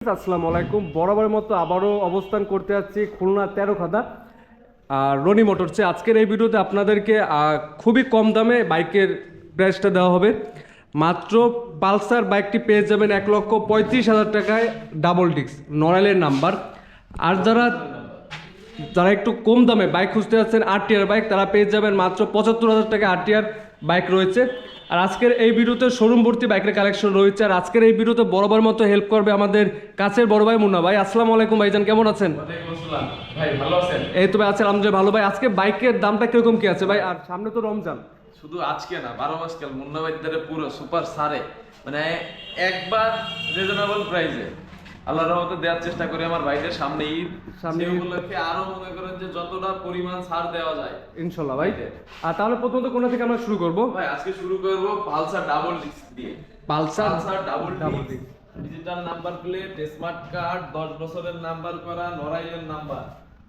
আসসালামু আলাইকুম। বরাবরের মতো আবারও অবস্থান করতে যাচ্ছি খুলনা তেরোখাদা রনি মোটরসে। আজকের এই ভিডিওতে আপনাদেরকে খুবই কম দামে বাইকের প্রাইসটা দেওয়া হবে। মাত্র পালসার বাইকটি পেয়ে যাবেন 1,35,000 টাকায়, ডাবল ডিস্ক, নড়াইলের নাম্বার। আর যারা একটু কম দামে বাইক খুঁজতে যাচ্ছেন আরটিআর বাইক, তারা পেয়ে যাবেন মাত্র 75,000 টাকা আরটিআর বাইক রয়েছে। আর আজকের এই ভিডিওতে শোরুম ভর্তি বাইকের কালেকশন রয়েছে। আর আজকের এই ভিডিওতে বরাবর মতো হেল্প করবে আমাদের কাছের বড় ভাই মুন্না ভাই। আসসালামু আলাইকুম ভাইজান, কেমন আছেন? ভাই ভালো আছেন? এই তো ভাই আছেন আলহামদুলিল্লাহ ভালো। ভাই আজকে বাইকের দামটা কিরকম কি আছে ভাই? আর সামনে তো রমজান, শুধু আজকে না 12 মাস কাল মুন্না ভাইদের পুরো সুপার সারে মানে একবার রিজনেবল প্রাইসে আল্লাহর রহমতে দেওয়ার চেষ্টা করি। আমার ভাইদের সামনে ঈদ, সামনে সেই উপলক্ষে আরো মনে করেন যে যতটা পরিমাণ ছাড় দেওয়া যায় ইনশাল্লাহ ভাই। আর তাহলে প্রথমত কোনটা থেকে আমরা শুরু করব? ভাই আজকে শুরু করব পালসার ডাবল ডিস্ক দিয়ে। Pulsar double disc, digital number plate, smart card, 10 বছরের নাম্বার করা, নড়াইলের নাম্বার,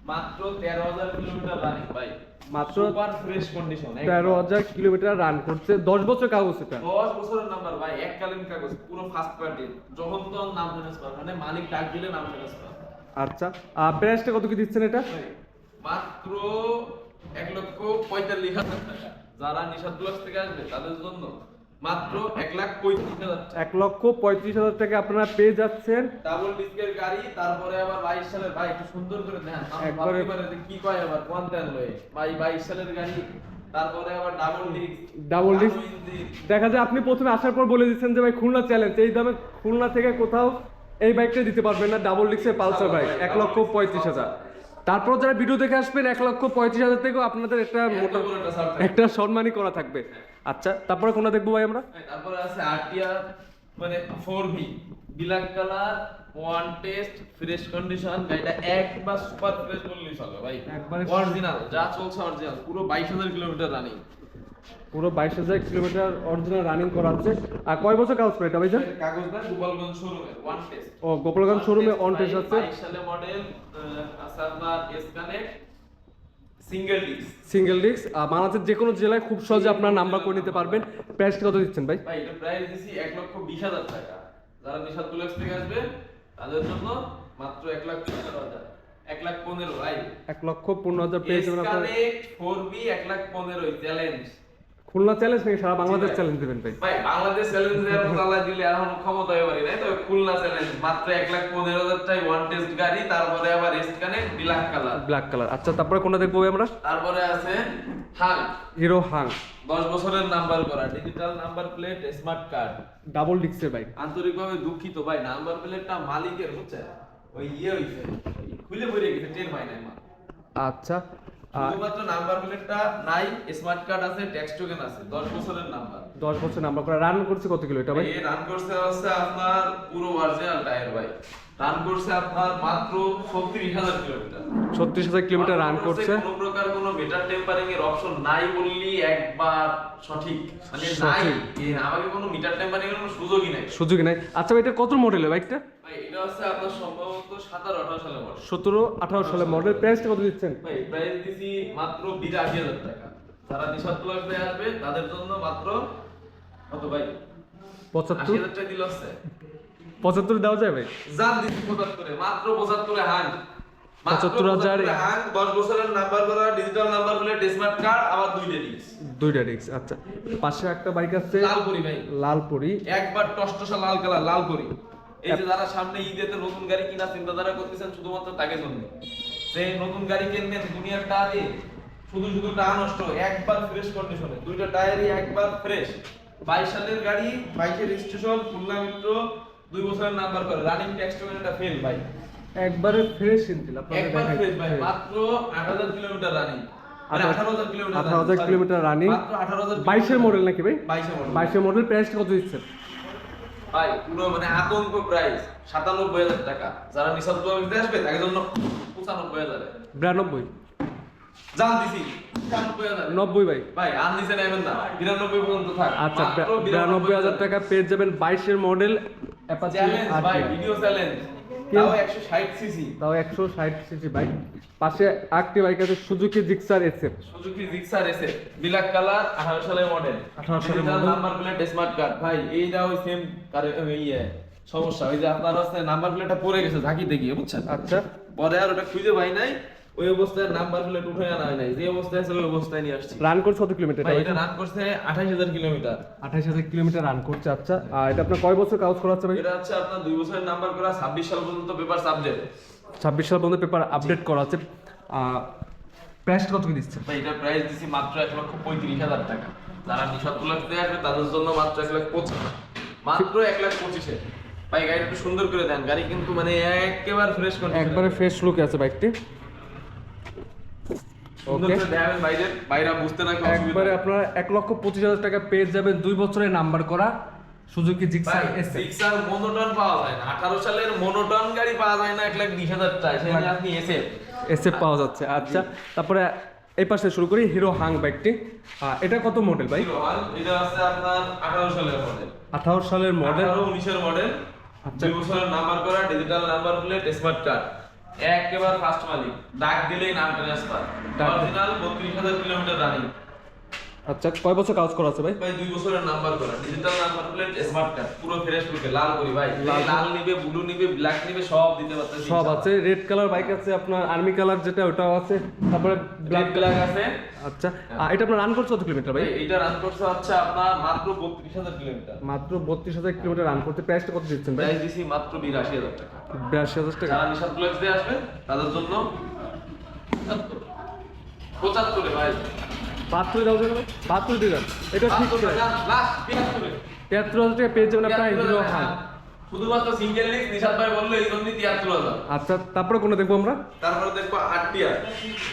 মাত্র 13,000 কিলোমিটার রানিং ভাই। মাত্র super fresh condition, 13,000 kilometre run করছে, 10 বছর কাগজ। এটা 10 বছরের নাম্বার ভাই, এককালীন কাগজ, পুরো ফার্স্ট পার্টি, যখন তো নাম ট্রান্সফার, মানে মালিক ডাক দিলে নাম ট্রান্সফার। আচ্ছা, প্রাইসটা কত কি দিচ্ছেন এটা? মাত্র 1,45,000 টাকা। যারা নিশাদ ব্লগস থেকে আসবে তাদের জন্য মাত্র 1,35,000 টাকা। 1,35,000 টাকা আপনারা পেয়ে যাচ্ছেন ডাবল ডিস্কের গাড়ি। তারপরে আবার 22 সালের ভাই, একটু সুন্দর করে দেখেন, একবারে কি কয় আবার কোন তেল লয়ে ভাই, 22 সালের গাড়ি। তারপরে আবার ডাবল ডিস্ক, দেখা যায় আপনি প্রথমে আসার পর বলে দিচ্ছেন যে ভাই খুলনা চ্যালেঞ্জ, এই দামে খুলনা থেকে কোথাও এই বাইকটা দিতে পারবেন না, ডাবল ডিস্কের পালসার বাইক 1,35,000। তারপর যারা ভিডিও দেখে আসবেন 1,35,000 থেকেও আপনাদের একটা সম্মানই করা থাকবে। আচ্ছা, তারপরে কোনটা দেখবো ভাই আমরা? তারপরে আছে আরটিআর মানে 4V black colour, one test, fresh condition. গাড়িটা একবার সুপার ফ্রেশ বললেই চলে ভাই, একবারে অরিজিনাল, যা চলছে অরিজিনাল, পুরো 22,000 কিলোমিটার রানিং। পুরো 22,000 কিলোমিটার অরিজিনাল রানিং করা আছে। আর কয় বছর কাগজ পেয়ে এটা ভাই? কাগজটা গোপালগঞ্জ শোরুমে ওয়ান টেস্ট। ও, গোপালগঞ্জ শোরুমে অন টেস্ট আছে। 22 সালে মডেল, আছে আপনার S connect, single disc. Single disc, বাংলাদেশের যে কোনো জেলায় খুব সহজে আপনার নাম্বার করে নিতে পারবেন। প্রাইসটা কত দিচ্ছেন ভাই? ভাই এটা প্রাইস দিছি 1,20,000 টাকা। যারা নিশাদ বুলেক্স থেকে আসবে তাদের জন্য মাত্র 1,15,000, 1,15,000 ভাই। 1,15,000 পেয়ে যাবেন আপনারা। Connect 4B 1,15,000 challenge. Khulna challenge নাকি সারা বাংলাদেশ চ্যালেঞ্জ দিবেন ভাই? ভাই বাংলাদেশ চ্যালেঞ্জ দেওয়ার মতো আল্লাহ দিলে এখন ক্ষমতা হয়ে পারি নাই, তবে খুলনা চ্যালেঞ্জ মাত্র 1,15,000 টাই ওয়ান টেস্ট গাড়ি। তারপরে আবার S connect black colour. Black colour. আচ্ছা, তারপরে কোনটা দেখবো ভাই আমরা? তারপরে আছে হাং, হিরো হাং, 10 বছরের নাম্বার করা, digital number plate, smart card, double ডিস্কের বাইক। আন্তরিকভাবে দুঃখিত ভাই, নাম্বার প্লেটটা মালিকের হচ্ছে ওই হইছে, খুলে পড়ে গেছে, টের পাই নাই মা। আচ্ছা, শুধুমাত্র নাম্বার প্লেটটা নাই, স্মার্ট কার্ড আছে, ট্যাক্স টোকেন আছে, 10 বছরের নাম্বার। 10 বছর নাম্বার করা। রান করছে কত কিলো এটা ভাই? এই রান করছে হচ্ছে আপনার পুরো অরিজিনাল টায়ার ভাই, রান করছে আপনার মাত্র 36,000 কিলোমিটার। 36,000 কিলোমিটার রান করছে। কোনো প্রকার কোনো মিটার টেম্পারিং এর অপশন নাই বললি একবার সঠিক, মানে নাই, আমাকে কোনো মিটার টেম্পারিং এর কোনো সুযোগই নাই। আচ্ছা ভাই, এটা কত মডেলের বাইকটা? ভাই এটা হচ্ছে আপনার সম্ভবত 17-18 সালে মডেল। 17-18 সালের মডেল। প্রাইসটা কত দিচ্ছেন? ভাই প্রাইস দিছি মাত্র 82,000 টাকা। যারা নিশাদ প্লাসে আসবে তাদের জন্য মাত্র কত ভাই? 75,000 টাকা দিল আছে। 75 দেওয়া যায় ভাই? জান দিছি 75 মাত্র 75 হাং। 75,000 হাং, 10 বছরের নাম্বার করা, digital number plate, smart card, আবার দুইটা ডিস্ক। দুইটা ডিস্ক। আচ্ছা, পাশে একটা বাইক আছে লালপুরি ভাই, লালপুরি, একবার টসটসা লাল কালার, লালপুরি। এই যে যারা সামনে ঈদেতে নতুন গাড়ি কিনা চিন্তাধারা করতেছেন, শুধুমাত্র তাকে জন্য যে নতুন গাড়ি কিনবেন, দুনিয়ার টায়ারে শুধু শুধু টায়া নষ্ট, একবার ফ্রেশ কন্ডিশনে, দুইটা টায়ারই একবার ফ্রেশ। 22 সালের গাড়ি, 22 এর রেজিস্ট্রেশন, খুলনা মেট্রো, 2 বছরের নাম্বার করে, রানিং ট্যাক্স টোকেন, এটা ফেল ভাই, একবারে ফ্রেশ ইঞ্জিন আপনাদের একবার দেখাই। ফ্রেশ ভাই, মাত্র 8,000 কিলোমিটার রানিং, মানে 18,000 কিলোমিটার, 18,000 কিলোমিটার রানিং, মাত্র 18,000। 22 এর মডেল নাকি ভাই? 22 এর মডেল। 22 এর মডেল। প্রাইসটা কত দিচ্ছেন ভাই পুরো মানে আতঙ্ক প্রাইস 97,000 টাকা। যারা নিশাদ ব্লগে আসবে তাদের জন্য 95,000 92 জান দিছি 95,000 90 ভাই। ভাই আর নিচে নেবেন না, 92 পর্যন্ত থাক। আচ্ছা, মাত্র 92,000 টাকা পেয়ে যাবেন 22 এর মডেল অ্যাপাচি চ্যালেঞ্জ ভাই, RTR। ভিডিও চ্যালেঞ্জ, তাও 160 সিসি, তাও 160 সিসি বাইক। পাশে আরেকটি বাইক আছে Suzuki Gixxer SF, Suzuki Gixxer এসে ব্ল্যাক কালার, 18 সালের মডেল, 18 সালের digital model, number plate, smart card. ভাই এইটাও সেম সমস্যা ওই যে আপনার হচ্ছে নাম্বার প্লেটটা পড়ে গেছে ঝাঁকিতে গিয়ে, বুঝছেন? আচ্ছা পরে আর ওটা খুঁজে পাই নাই, ওই অবস্থায় নাম্বার প্লেট উঠে আনা হয় নাই, যে অবস্থায় ছিল ওই অবস্থায় নিয়ে আসছি। রান করছে কত কিলোমিটার? ভাই এটা রান করছে 28,000 কিলোমিটার। 28,000 কিলোমিটার রান করছে। আচ্ছা আর এটা আপনার কয় বছর কাগজ করা আছে ভাই? এটা হচ্ছে আপনার 2 বছরের নাম্বার করা, 26 সাল পর্যন্ত পেপার সাবজেক্ট। 26 সাল পর্যন্ত পেপার আপডেট করা আছে। প্রাইসটা কত কি দিচ্ছে? ভাই এটা প্রাইস দিছি মাত্র 1,35,000 টাকা। যারা নিঃস্বার্থ দিয়ে আসবে তাদের জন্য মাত্র 1,25,000, মাত্র 1,25,000। ভাই গাড়ি একটু সুন্দর করে দেন, গাড়ি কিন্তু মানে একেবারে ফ্রেশ কন্ডিশন, একবারে ফ্রেশ লুক আছে বাইকটি। সুন্দর ওকে করে দেখাবেন ভাইদের, ভাইরা বুঝতে না কি অসুবিধা। একবারে আপনারা 1,25,000 টাকা পেয়ে যাবেন 2 বছরের নাম্বার করা Suzuki Gixxer S. Gixxer monotone পাওয়া যায় না, 18 সালের মনোটন গাড়ি পাওয়া যায় না 1,20,000 টাকা, সেখানে আপনি এসএফ পাওয়া যাচ্ছে। আচ্ছা তারপরে এই পাশে শুরু করি হিরো হাং বাইকটি। এটা কত মডেল ভাই? এটা আছে আপনার 18 সালের মডেল। 18 সালের মডেল, 19 এর মডেল। আচ্ছা। 2 বছরের নাম্বার করা, digital number plate, smart card, একেবারে ফার্স্ট মালিক, ডাক দিলেই নাম ট্রান্সফার, অরিজিনাল 32,000 কিলোমিটার রানিং। আচ্ছা কয় বছর কাজ করা আছে ভাই? ভাই 2 বছরের নাম্বার করা, digital number plate, smart card, পুরো ফ্রেশ লুকে, লাল করি ভাই, লাল নিবে, ব্লু নিবে, ব্ল্যাক নিবে, সব দিতে পারতেছি। সব আছে। রেড কালার বাইক আছে আপনার, আর্মি কালার যেটা ওটাও আছে, তারপরে ব্ল্যাক ব্ল্যাক আছে। আচ্ছা এটা আপনার রান করছে কত কিলোমিটার ভাই? ভাই এটা রান করছে হচ্ছে আপনার মাত্র 32,000 কিলোমিটার। মাত্র 32,000 কিলোমিটার রান করতে। প্রাইসটা কত দিচ্ছেন ভাই? প্রাইস দিছি মাত্র 82,000 টাকা। 82,000 টাকা। যারা নিশাদ প্লাস দিয়ে আসবে তাদের জন্য 75 ভাই, 72,000 72,000 এটা ঠিক আছে। লাস্ট 75 73,000 টাকা পেয়ে যাবেন আপনার হিরো হাং। শুধুমাত্র সিঙ্গেল লিস্ট নিশাদ ভাই বললো এই জন্য 73,000। আচ্ছা তারপরে কোনটা দেখবো আমরা? তারপরে দেখবো RTR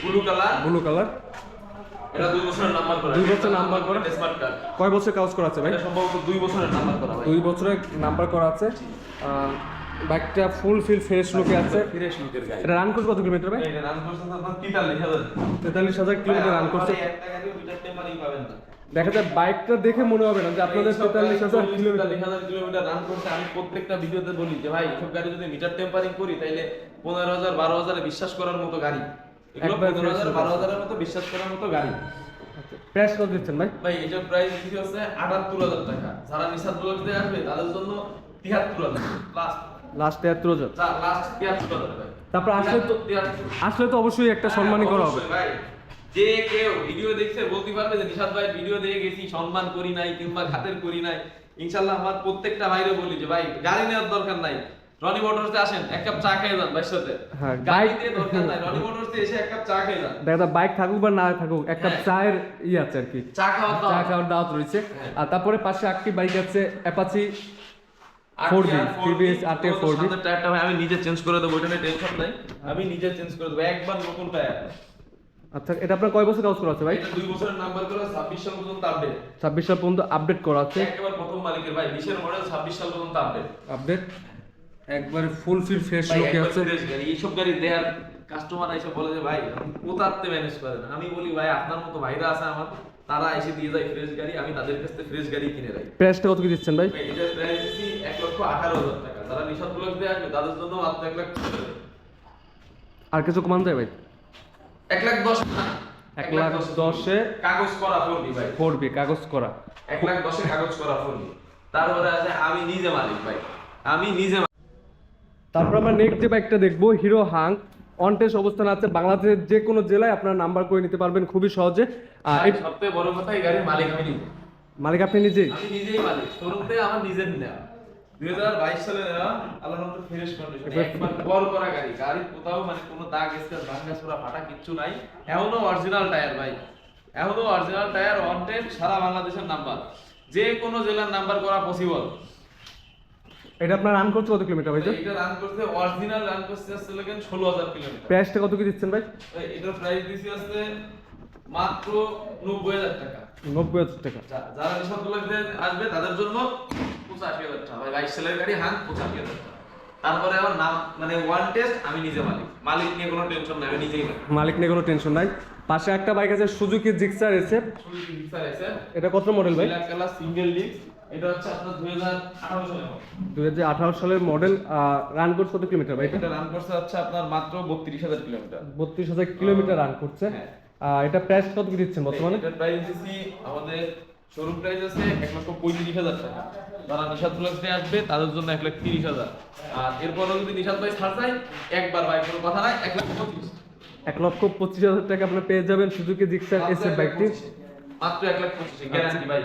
blue colour. Blue colour, এটা 2 বছরের নাম্বার করা, 2 বছর নাম্বার করা, স্মার্ট কার্ড। কয় বছর কাজ করা আছে ভাই? এটা সম্ভবত 2 বছরের নাম্বার করা ভাই। 2 বছরের নাম্বার করা আছে। বাইকটা ফুল ফিল ফ্রেশ লুকে আছে। ফ্রেশ লুকের গাড়ি। এটা রান করছে কত কিলোমিটার ভাই? এটা রান করছে আপনার 43,000। 43,000 কিলোমিটার রান করছে। এক টাকা দিয়ে মিটার টেম্পারিং পাবেন না। দেখা যায় বাইকটা দেখে মনে হবে না যে আপনাদের 43,000 কিলোমিটার। 43,000 কিলোমিটার রান করতে আমি প্রত্যেকটা ভিডিওতে বলি যে ভাই এসব গাড়ি যদি মিটার টেম্পারিং করি তাইলে 15,000 12,000 এ বিশ্বাস করার মতো গাড়ি, এগুলো একবার 15,000 12,000 এর মতো বিশ্বাস করার মতো গাড়ি। প্রাইস কত দিচ্ছেন ভাই? ভাই এটার প্রাইস দিচ্ছি হচ্ছে 78,000 টাকা। যারা নিশাদ ব্লগে আসবে তাদের জন্য 73,000 লাস্ট, লাস্ট 73,000। লাস্ট 73,000 ভাই। তারপর আসলে তো অবশ্যই একটা সম্মানই করা হবে অবশ্যই ভাই। যে কেউ ভিডিও দেখছে বলতে পারবে যে নিশাদ ভাই ভিডিও দেখে গেছি, সম্মান করি নাই কিংবা খাতের করি নাই। ইনশাআল্লাহ আমার প্রত্যেকটা ভাইরে বলি যে ভাই গাড়ি নেওয়ার দরকার নাই, রনি মোটরসে আসেন, এক কাপ চা খেয়ে যান ভাইয়ের সাথে। হ্যাঁ, গাড়ি দিয়ে দরকার নাই, রনি মোটরসে এসে এক কাপ চা খেয়ে যান। দেখা যায় বাইক থাকুক বা না থাকুক এক কাপ চায়ের আছে আর কি, চা খাওয়ার চা দাওয়াত। খাওয়ার দাওয়াত রয়েছে। হ্যাঁ। আর তারপরে পাশে একটি বাইক আছে Apache 4B, TVS RTR 4B। সামনের টায়ারটা ভাই আমি নিজে চেঞ্জ করে দেবো, ওটা নিয়ে টেনশন নাই, আমি নিজে চেঞ্জ করে দেবো, একবার নতুন টায়ার। আচ্ছা এটা আপনার কয় বছর কাজ করা আছে ভাই? এটা 2 বছরের নাম্বার করে 26 সাল পর্যন্ত আপডেট। 26 সাল পর্যন্ত আপডেট করা আছে। একেবারে প্রথম মালিকের ভাই, 20 এর মডেল, 26 সাল পর্যন্ত আপডেট। আপডেট একবারে ফুল ফিল ফ্রেশ ভাই লুকে একবার আছে। ফ্রেশ গাড়ি, এইসব গাড়ি দেয়ার কাস্টমার এসে বলে যে ভাই আপনি কোথাতে ম্যানেজ করেন, আমি বলি ভাই আপনার মতো ভাইরা আছে আমার, তারা এসে দিয়ে যায় ফ্রেশ গাড়ি, আমি তাদের কাছ থেকে ফ্রেশ গাড়ি কিনে রাখি। প্রাইসটা কত কি দিচ্ছেন ভাই? ভাই এটার প্রাইস দিচ্ছি 1,18,000 টাকা। যারা নিশাদ ব্লগ দিয়ে আসবে তাদের জন্য মাত্র 1,00,000। আর কিছু কমান যায় ভাই? 1,10,000 না, 1,10,000 এ কাগজ করা 4B ভাই, 4B কাগজ করা। 1,10,000 এ কাগজ করা 4B। তারপরে আছে আমি নিজে মালিক ভাই, আমি নিজে মালিক। তারপর আমরা নেক্সট যে বাইকটা দেখবো হিরো হাং অন টেস্ট অবস্থান আছে বাংলাদেশের যে কোনো জেলায় আপনারা নাম্বার করে নিতে পারবেন খুবই সহজে। ভাই, সবথেকে বড় কথা এই গাড়ির মালিক আমি নিজে, মালিক আপনি নিজেই? আমি নিজেই মালিক, শোরুম থেকে আমার নিজের নেওয়া, 2022 সালে নেওয়া, আল্লাহর রহমতে ফ্রেশ কন্ডিশন, একবার বড় করা গাড়ি, গাড়ির কোথাও মানে কোনো দাগ স্ক্র্যাচ ভাঙা ছোড়া ফাটা কিচ্ছু নাই, এখনো অরিজিনাল টায়ার ভাই, এখনো অরিজিনাল টায়ার, অন টেস্ট, সারা বাংলাদেশের নাম্বার, যে কোনো জেলার নাম্বার করা পসিবল। এটা আপনার রান করছে কত কিলোমিটার ভাই? এটা রান করতে অরিজিনাল রান করতে আসছে লাগেন 16,000 কিলোমিটার। প্রাইসটা কত কি দিচ্ছেন ভাই? এটার প্রাইস দিছি আছে মাত্র 90,000 টাকা। 90,000 টাকা। যারা নিশাদ ব্লগে আসবে তাদের জন্য 85,000 টাকা ভাই, 22 সালের গাড়ি হাং 85,000 টাকা। তারপরে আমার নাম মানে ওয়ান টেস্ট, আমি নিজে মালিক, মালিক নিয়ে কোনো টেনশন নাই, আমি নিজেই মালিক। মালিক নিয়ে কোনো টেনশন নাই। পাশে একটা বাইক আছে Suzuki Gixxer SF. Suzuki Gixxer SF, এটা কত মডেল ভাই? ব্ল্যাক কালার সিঙ্গেল ডিস্ক, এটা হচ্ছে আপনার 2018 সালের মডেল। 2018 সালের মডেল। রান করছে কত কিলোমিটার ভাই? এটা রান করছে হচ্ছে আপনার মাত্র 32,000 কিলোমিটার। 32,000 কিলোমিটার রান করছে। হ্যাঁ। এটা প্রাইস কত কি দিচ্ছেন বর্তমানে? এটার প্রাইস দিছি আমাদের শোরুম প্রাইস আছে 1,35,000 টাকা। যারা নিশাদ ব্লগসে আসবে তাদের জন্য 1,30,000। আর এরপরও যদি নিশাদ ভাই ছাড় চাই একবার ভাই কোনো কথা নাই 1,25,000। 1,25,000 টাকা আপনি পেয়ে যাবেন সুজুকি জিক্সার এসএফ বাইকটি। মাত্র 1,25,000 গ্যারান্টি ভাই।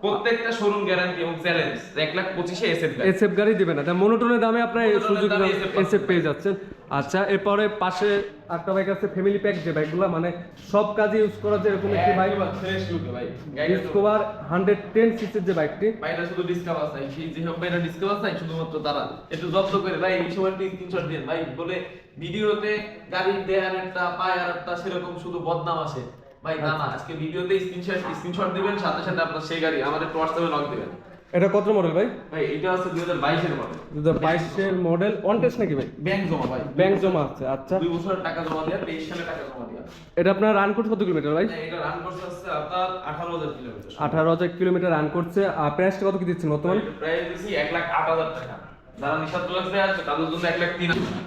প্রত্যেকটা শোরুম গ্যারান্টি এবং চ্যালেঞ্জ 1,25,000 এসএফ গাড়ি। এসএফ গাড়ি দিবেন না, তাই মনোটনের দামে আপনার সুজুকি দামে এসএফ পেয়ে যাচ্ছেন। আচ্ছা, এরপরে পাশে একটা বাইক আছে ফ্যামিলি প্যাক, যে বাইকগুলো মানে সব কাজে ইউজ করা যায় এরকম একটি বাইক, ফ্রেশ লুক ভাই। ডিসকভার 110 সিসির যে বাইকটি। ভাইটা শুধু ডিসকাভার চাই, সেই যে হোক ভাইটা ডিসকাভার চাই শুধুমাত্র তারা একটু যত্ন করে ভাই এই সময়টা স্ক্রিনশট দিন ভাই, বলে ভিডিওতে গাড়ির দেয়ার একটা পায় আর একটা সেরকম শুধু বদনাম আসে ভাই। না না, আজকে ভিডিওতে স্ক্রিনশট দিবেন, সাথে সাথে আপনার সেই গাড়ি আমাদের হোয়াটসঅ্যাপে নক দিবেন। এটা কত মডেল ভাই? ভাই এটা আছে 2022 এর মডেল। 2022 এর মডেল, অন টেস্ট নাকি ভাই? ব্যাংক জমা ভাই, ব্যাংক জমা আছে। আচ্ছা, 2 বছরের টাকা জমা দেয়া, 23 সালে টাকা জমা দেয়া। এটা আপনার রান করছে কত কিলোমিটার ভাই? এটা রান করছে আছে আপনার 18,000 কিলোমিটার। 18,000 কিলোমিটার রান করছে। আর প্রাইসটা কত কি দিচ্ছেন বর্তমানে? প্রাইস দিছি 1,08,000 টাকা। যারা নিশাদ ব্লগসে আসবে তাদের জন্য 1,03,000।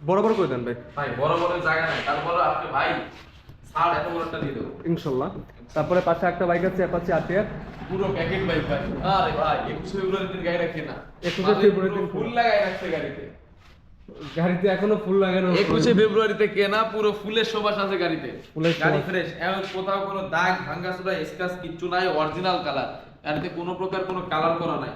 বরাবর করে দেন ভাই। ভাই বড় বড় জায়গা নাই, তারপরে আপনি ভাই ছাড় এত বড়টা দিয়ে দেবো ইনশাল্লাহ। তারপরে পাশে একটা বাইক আছে অ্যাপাচি আরটিআর, পুরো প্যাকেট বাইক ভাই। আরে ভাই 21 ফেব্রুয়ারির দিন গাড়ি রাখে না, 21 ফেব্রুয়ারির দিন ফুল লাগাই রাখছে গাড়িতে। গাড়িতে এখনো ফুল লাগানো। 21 ফেব্রুয়ারিতে কেনা, পুরো ফুলের সুবাস আছে গাড়িতে। ফুলের গাড়ি সুবাস। ফ্রেশ, এমন কোথাও কোনো দাগ ভাঙাচোরা স্ক্র্যাচ কিচ্ছু নাই, অরিজিনাল কালার। গাড়িতে কোনো প্রকার কোনো কালার করা নাই।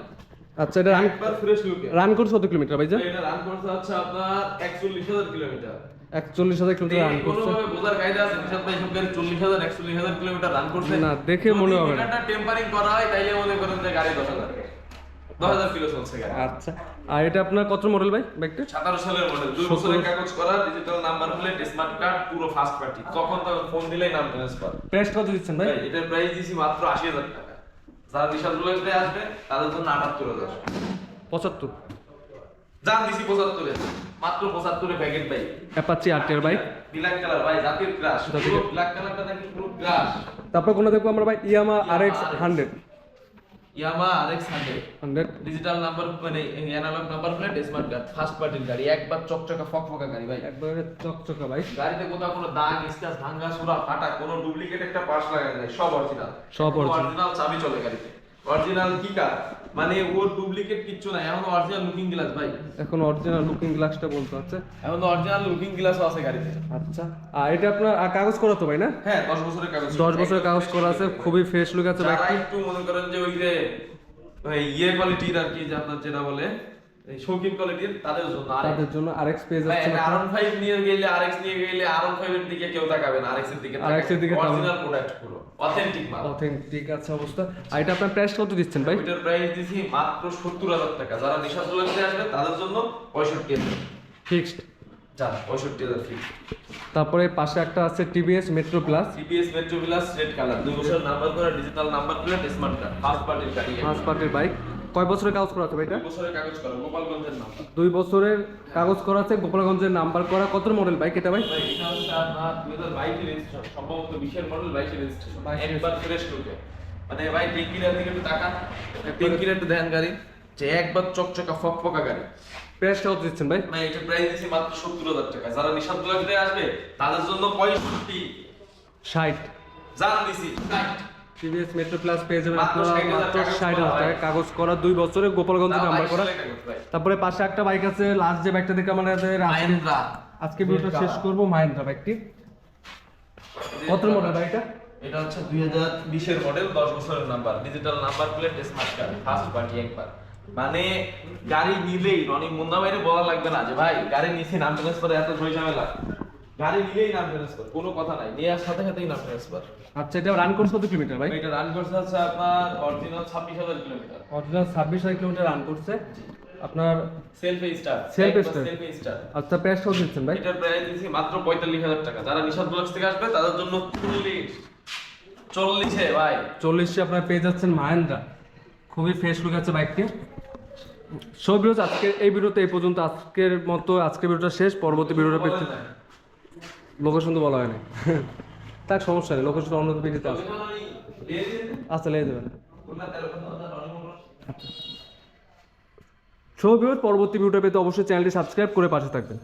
আচ্ছা, এটা রান একবার ফ্রেশ লুকে। রান করছে কত কিলোমিটার ভাই? এটা রান করছে হচ্ছে আপনার 41,000 কিলোমিটার। 41,000 কিলোমিটার রান করছে। কোনোভাবে বোঝার কায়দা আছে নিশাদ ভাই সব গাড়ি 40,000 41,000 কিলোমিটার রান করছে না, দেখে মনে হবে না। এটা টেম্পারিং করা হয় তাইলে মনে করেন যে গাড়ি 10,000 কিলো চলছে গাড়ি। আচ্ছা, আর এটা আপনার কত মডেল ভাই বাইকটা? 17 সালের মডেল, 2 বছরের কাগজ করা, digital number plate, smart card, পুরো ফার্স্ট পার্টি। তখন ফোন দিলেই নাম ট্রান্সফার। প্রাইস কত দিচ্ছেন ভাই? এটার প্রাইস দিছি মাত্র 80,000 টাকা। যারা নিশাদ ব্লগসে আসবে তাদের জন্য 78,000। 75। জান দিছি 75 এ, মাত্র 75 এ প্যাকেট ভাই। Apache RTR bike, black colour ভাই, জাতির ক্রাশ। পুরো ব্ল্যাক কালারটা নাকি পুরো ক্রাশ। তারপর কোনো দেখবো আমরা ভাই Yamaha RX 100। Yamaha RX 100 100 digital number মানে analog number plate, smart card, first পার্টির গাড়ি, একবার চকচকা ফকফকা গাড়ি ভাই। একবারে চকচকা ভাই। গাড়িতে কোথাও কোনো দাগ স্ক্র্যাচ ভাঙা সুরা ফাটা কোনো ডুপ্লিকেট একটা পার্টস লাগানো নাই, সব অরিজিনাল। সব original। অরিজিনাল চাবি চলে গাড়িতে, অরিজিনাল কিকার, মানে ওর ডুপ্লিকেট কিচ্ছু নাই। এখন অরিজিনাল লুকিং গ্লাস ভাই, এখন অরিজিনাল লুকিং গ্লাসটা বলতে আছে। এখন অরিজিনাল লুকিং গ্লাসও আছে গাড়িতে। আচ্ছা, আর এটা আপনার কাগজ করা তো ভাই না? হ্যাঁ 10 বছরের কাগজ। 10 বছরের কাগজ করা আছে, খুবই ফ্রেশ লুক আছে যারা বাইকটি। একটু মনে করেন যে ওই যে ইয়ে কোয়ালিটির আর কি, যে আপনার যেটা বলে এই শৌখিন কোয়ালিটির, তাদের জন্য তাদের জন্য RX পেয়ে ভাই যাচ্ছে। R15 নিয়ে গেলে, RX নিয়ে গেলে R15 এর দিকে কেউ তাকাবে না, RX এর দিকে RX এর দিকে তাকাবে। অরিজিনাল প্রোডাক্ট পুরো অথেন্টিক মাল। অথেন্টিক আছে অবস্থা। আর এটা আপনার প্রাইস কত দিচ্ছেন ভাই? ওইটার প্রাইস দিছি মাত্র 70,000 টাকা। যারা নিশাদ ব্লগসে আসবে তাদের জন্য 65,000 ফিক্সড। যা 65,000 ফিক্স। তারপরে পাশে একটা আছে TVS metro plus, TVS metro plus red colour, 2 বছর নাম্বার করা, digital number plate, smart card, first পার্টির গাড়ি। ফার্স্ট পার্টির বাইক। কয় বছরের কাগজ করা আছে ভাই এটা? 2 বছরের কাগজ করা, গোপালগঞ্জের নাম্বার। 2 বছরের কাগজ করা আছে, গোপালগঞ্জের নাম্বার করা। কত মডেল বাইক এটা ভাই? ভাই এটা হচ্ছে আপনার 2022 এর রেজিস্ট্রেশন, সম্ভবত 20 এর মডেল, 22 এর রেজিস্ট্রেশন। একবার ফ্রেশ লুকে, মানে ভাই টেকিলার দিকে একটু তাকান, টেকিলার একটু দেখেন গাড়ি, যে একবার চকচকা ফকফকা গাড়ি। প্রাইসটা কত দিচ্ছেন ভাই? মানে এটা প্রাইস দিছি মাত্র 70,000 টাকা। যারা নিশাদ ব্লগসে আসবে তাদের জন্য 65, 60। জান দিছি 60। টিভিএস মেট্রো প্লাস পেয়ে যাবেন মাত্র আপনারা 60,000 মাত্র কাগজ 60,000 করা টাকা ভাই। কাগজ করা, 2 বছরের গোপালগঞ্জের তাও নাম্বার 22 করা। সালের কাগজ ভাই। তারপরে পাশে একটা বাইক আছে, লাস্ট যে বাইকটা দেখে আমাদের মাহিন্দ্রা। আজকে ভিডিওটা শেষ করব, মাহিন্দ্রা বাইকটি। কত মডেল বাইকটা? এটা হচ্ছে 2020 এর মডেল, 10 বছরের number, digital number plate, smart card, first party একবার। মানে গাড়ি নিলেই রনি মুন্না ভাইরে বলা লাগবে না যে ভাই গাড়ি নিছি নাম ট্রান্সফার এত ঝামেলা। গাড়ি নিলেই নাম ট্রান্সফার, কোনো কথা নাই, নেওয়ার সাথে সাথেই নাম ট্রান্সফার। আচ্ছা, এটা রান করছে কত কিলোমিটার ভাই? এটা রান করছে হচ্ছে আপনার original 26,000 kilometre. Original 26,000 kilometre run করছে আপনার। Selfie star, Self start। Selfie star. আচ্ছা, প্রাইস কত দিচ্ছেন ভাই? এটার প্রাইস দিছি মাত্র 45,000 টাকা। যারা নিশাদ ব্লগস থেকে আসবে তাদের জন্য 40 এ ভাই 40 আপনারা পেয়ে যাচ্ছেন মাহিন্দ্রা। খুবই ফ্রেশ লুক আছে বাইকটি। সব ভিডিও আজকে এই ভিডিওতে এই পর্যন্ত। আজকের মতো আজকের ভিডিওটা শেষ। পরবর্তী ভিডিওটা পেতে লোকেশন তো বলা হয়নি। তার সমস্যা নেই, লোকেশন অন্য ভিডিওতে আছে। আচ্ছা, লেগে দেবেন। সব ভিডিও পরবর্তী ভিডিওটা পেতে অবশ্যই চ্যানেলটি সাবস্ক্রাইব করে পাশে থাকবেন।